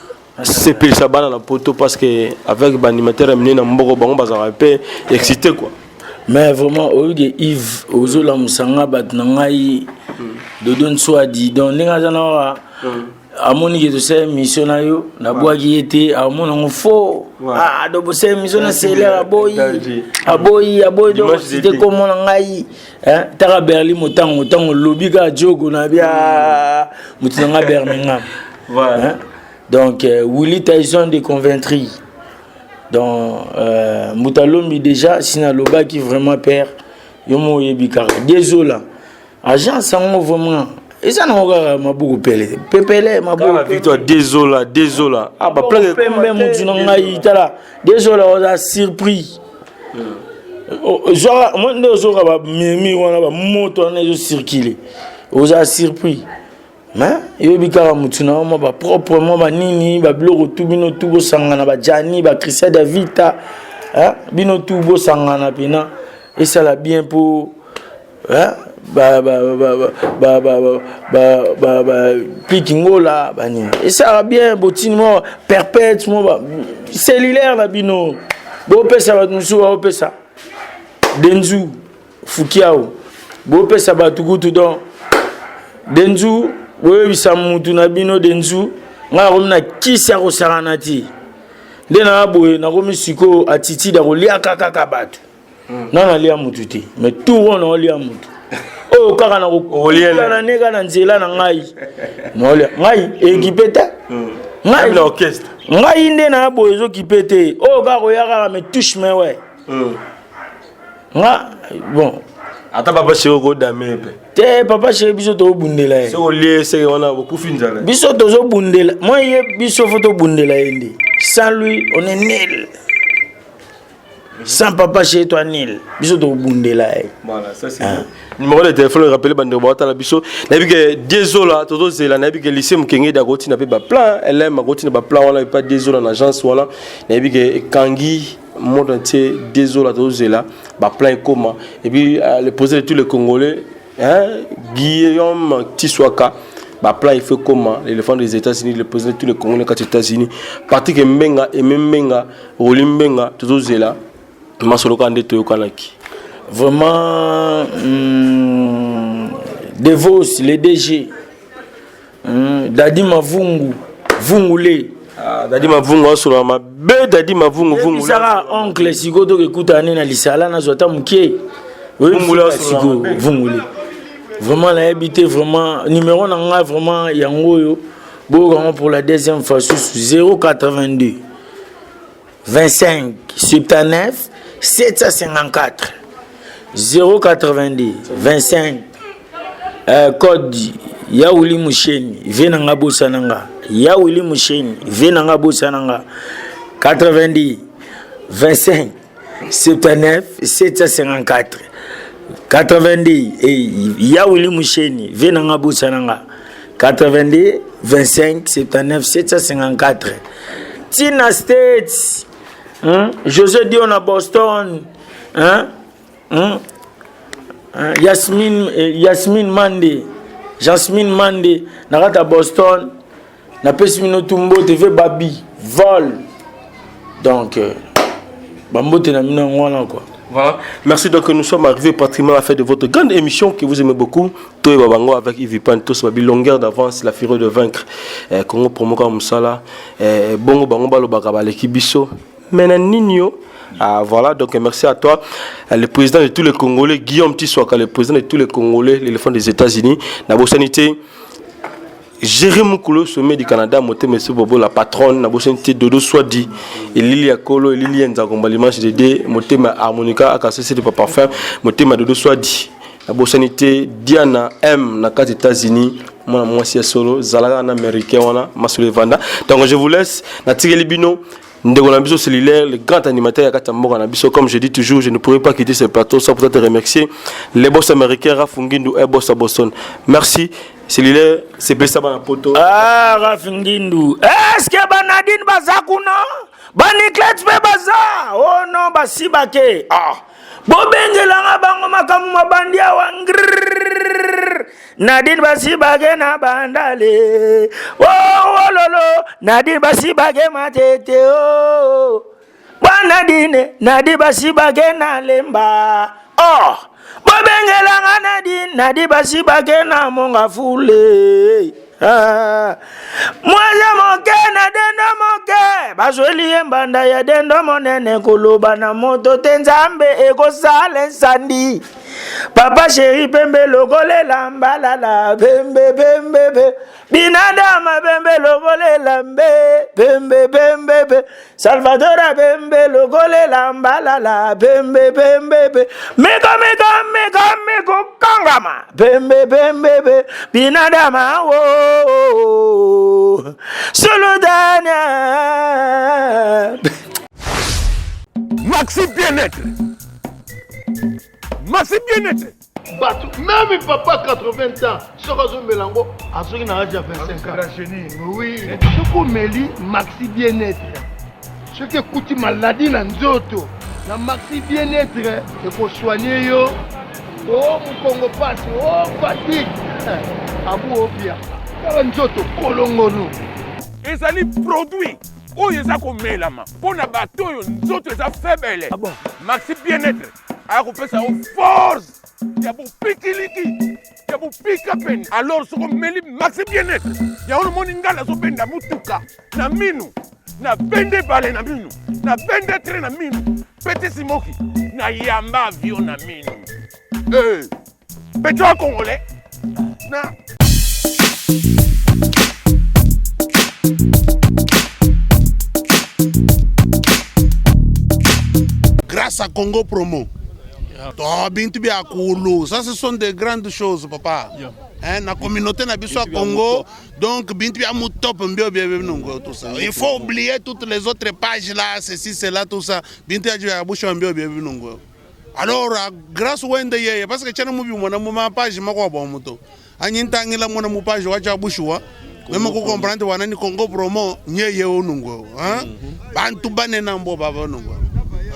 c'est plus ça dans la poto parce que avec l'animateur amené dans mboko bango bazara peu excité quoi. Mais vraiment au Yves ozola musanga bat nangai de don soit dit donc ninga zana amoni que c'est mission na yo na boaki était amona fo do bose mission na c'est aboyi donc c'était comme ngai hein tara berli motango lobby ka jogo na bia mutinga Birmingham voilà donc Willy Tyson de Coventry donc Moutalombi déjà sinaloba qui vraiment perd yomo yebika désolé agent sango vraiment et ça n'a pas beaucoup pelé pepele mabugo victoire désolé ah bah plein de pembe mutunanga itala désolé on a surpris genre moi ne ozora ba mimi wana ba moto na zo circuler on a surpris mais yebika mutuna mo ba proprement ba nini ba bloko tout bino tout bo sangana ba Jani ba Christian Davita hein bino tout bo sangana pena et ça l'a bien pour hein Pikingola bani et ça va bien botinement perpètement cellulaire la bino bo pesa ba musu ba pesa Denzu Fukiao bo pesa ba tukutu don Denzu we bisamutu na bino Denzu nga romna kisa ko saranati dena boye na komi siko atiti da ko lia kaka batu na lia mututi mais tout on lia mutu oh kaka na ko lia na nega na nzela na ngai no lia ngai ekipeta ngai l'orchestre ngai nde na boye zo kipete oh kaka ya kaka me touche me ouais nga bon ata papa chéri ko dame pe te papa chéri biso to bundela so lié c'est on a beaucoup finzala biso to zo bundela moi ye biso photo bundela ende sans lui on est nul sans papa chéri toi nul biso to bundela voilà ça c'est numéro de téléphone rappeler bande bota la biso na bi que désolé toto zela na bi que lycée mukenge da goti na pe ba plan elle aime goti na ba plan on a pas désolé en agence wala na bi que Kangi monde entier désolé toto zela ba plan comment et puis le poser de tous les Congolais hein Guillaume Tiswaka ba plan il fait comment l'éléphant des États-Unis le poser de tous les Congolais quand États-Unis parti que Mbenga et Mbenga Olimbenga toto zela masolo kande to yokanaki vraiment Devos les DG Dadi Mavungu Vungule Dadi Mavungu sur ma be Dadi Mavungu Vungule ça oncle Sigodo écoute année na lisala na zota mukie Vungule Sigo Vungule vraiment la habité vraiment numéro na vraiment yango yo bon pour la deuxième fois sous 082 25 79 754 090 25 code Yaouli Moucheni venanga bosananga Yaouli Moucheni venanga bosananga 90 25 79 754 90 et Yaouli Moucheni venanga bosananga 90 25 79 754 Tina States José Dion à Boston Jasmine Mande Narata Boston na Pesmino Tumbo TV Babi vol donc Bambote na mina ngwana quoi. Voilà. Merci donc nous sommes arrivés pratiquement à la fin de votre grande émission que vous aimez beaucoup. Toi et Babango avec Yves Pantos, Babi longueur d'avance, la fureur de vaincre. Congo Promoka Moussala, Bongo Bango Balo Bakabale Kibiso, Menanino. Ah, voilà, donc merci à toi, le président de tous les Congolais, Guillaume Tiswaka, le président de tous les Congolais, l'éléphant des États-Unis, la sanité, Jérémy Koulo, sommet du Canada, Moté Monsieur Bobo, la patronne, la sanité, Dodo Swadi, et Lilia Kolo, et Lilia Nzagomba, l'image de D, Moté ma harmonica, Akassé de Parfum, Moté ma Dodo Swadi, la sanité, Diana M, na 4 États-Unis, moi, c'est solo, Zalaga en américain, Massoule Vanda. Donc je vous laisse, Natiré Libino. Ndegolabiso cellulaire, le grand animateur Yakatambo Nabiso, comme je dis toujours, je ne pourrais pas quitter ce plateau sans peut-être remercier les boss américains Rafungindu et boss à Boston. Merci. Cellulaire, c'est plus ça dans la poto. Ah, Rafungindu. Est-ce que Banadine Bazakuna? Baniklet Baza? Oh non, Basibake. Ah. Bobengela bango makamu mabandia wangr. Nadine Basibake na bandale. Oh, lolo. nadi basi bage matete o bwana dine nadi basi bage na lemba oh bobengelanga nadi basi bage na monga fule mwaza moke na dendo moke bazweli embanda ya dendo monene koloba na moto te nzambe ekosala nsandi papa chéri pembe lokolela mbalala pembe pembe binadama pembe lokolela mbe pembe pembe salvadora pembe lokolela mbalala pembe pembe miko kangama pembe pembe binadama wo Solodania Maxi bien-être. Maxi bien-être. Même papa 80 ans, ce que je mélange, à ceux qui n'ont déjà 25 ans. Oui, ce qu'on mélit, Maxi bien-être. Ce qui coûte maladie dans nzoto, na Maxi bien-être, il faut soigner yo. Oh, mon Congo passe, oh, fatigue. Abu Obia. Et ça les produits. Oh, ils ont mis la main. Pour les bateaux, ils ont faible. Maxi bien-être. Alors, on peut ça aux forces. Il y a beaucoup de piquiliki. Il y a beaucoup de pique-à-peine. Alors, ce qu'on met Maxi bien-être. Il y a un monde qui a un benda mutuka. Na minu. Na bende balé na minu. Na bende train na minu. Petit simoki. Na yamba avion na minu. Pétrole congolais. Na. Grâce à Congo Promo. Ça, ce sont des grandes choses, papa. La communauté n'a pas Congo, donc il faut oublier toutes les autres pages là, ceci, cela, tout ça. Alors, grâce au NDA, parce que tu as une page, même si vous comprenez que Congo Promo,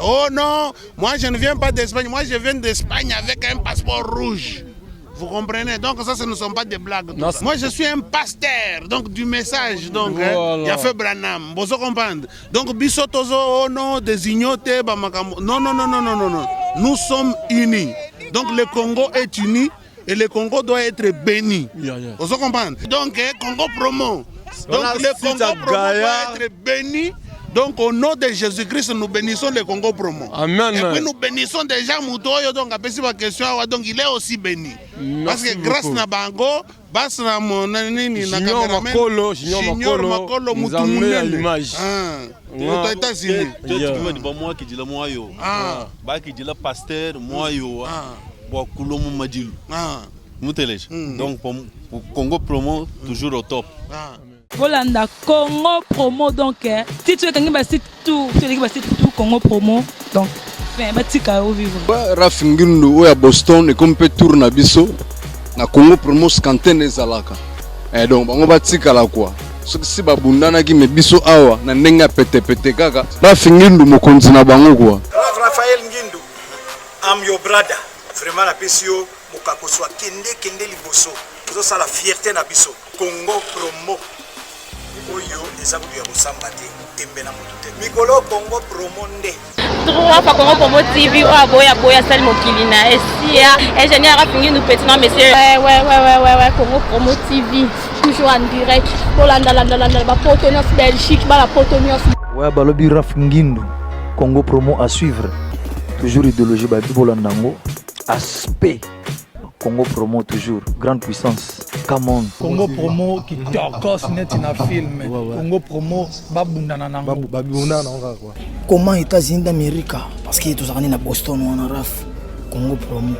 oh non, moi je ne viens pas d'Espagne, moi je viens d'Espagne avec un passeport rouge. Vous comprenez? Donc ça, ce ne sont pas des blagues. Moi je suis un pasteur, donc du message. Donc, il y a fait Branham. Vous comprenez? Donc, Bissotozo, oh non, des ignotés, non, non, non, non, non, non, non. Nous sommes unis. Donc le Congo est uni. Et le Congo doit être béni. Vous comprenez? Donc, Congo Promo. Donc, le Congo Promo doit être béni. Donc, au nom de Jésus-Christ, nous bénissons le Congo Promo. Amen. Et puis, nous bénissons déjà Moutoyo. Donc, après, c'est ma question. Donc, il est aussi béni. Parce que grâce à Bango, grâce à mon ami, Junior Makolo, nous avons mis l'image. Aux États-Unis. Moi qui dis le moi yo. Qui dit le pasteur, moi yo. Donc pour Congo Promo toujours au top. Volanda Congo Promo donc si tu es quelqu'un qui tout Congo Promo donc batika au vivre. Rafingindo oya Boston et comme peut tourner biso na Congo Promo scanten ezalaka. Et donc bango batika la quoi. Si babundana ki me biso awa na ndenga pete kaka. Rafingindo mokonzi na bango quoi. Raphaël Ngindu, I'm your brother. Vraiment la PCO mokako soit kende liboso. Nous ça la fierté na biso. Congo Promo. Oyo eza kuya kusamba te tembe na mutu te. Mikolo Congo Promo nde. Trois fois Congo Promo TV boya sali mokili na esia ingénieur Rafingi nous petit non monsieur. Ouais Congo Promo TV toujours en direct. Bolanda ba Potonos Belgique ba la Potonos. Ouais balobi Rafingindo Congo Promo à suivre. Toujours idéologie ba Bolandango. Aspect Congo Promo toujours grande puissance. Come on. Congo Promo qui torcos net na film. Congo Promo babundana nango. Babundana nango quoi. Comment États-Unis d'Amérique parce que tous allés na Boston ou en Raf. Congo Promo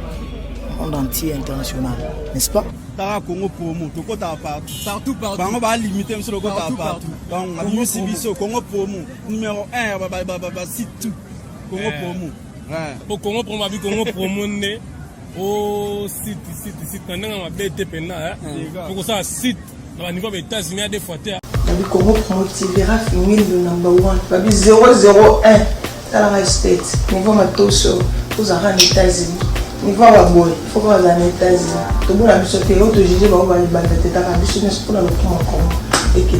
monde entier international, n'est-ce pas? Tara Congo Promo, tout côté partout. Bango ba limiter sur le côté partout. Donc on a Sibiso Congo Promo numéro 1 site tout. Congo Promo. Pour Congo Promo avec Congo Promo né au site pendant ma BT pena pour ça site dans niveau des États-Unis à des fois terre. Le Congo Promo TV Rafingi le number 1 babi 001 dans la state niveau matoso aux États-Unis niveau wa boy faut que les États-Unis tout le monde a mis sur télé autour de ba ba ba teta ka biso pour le Congo et que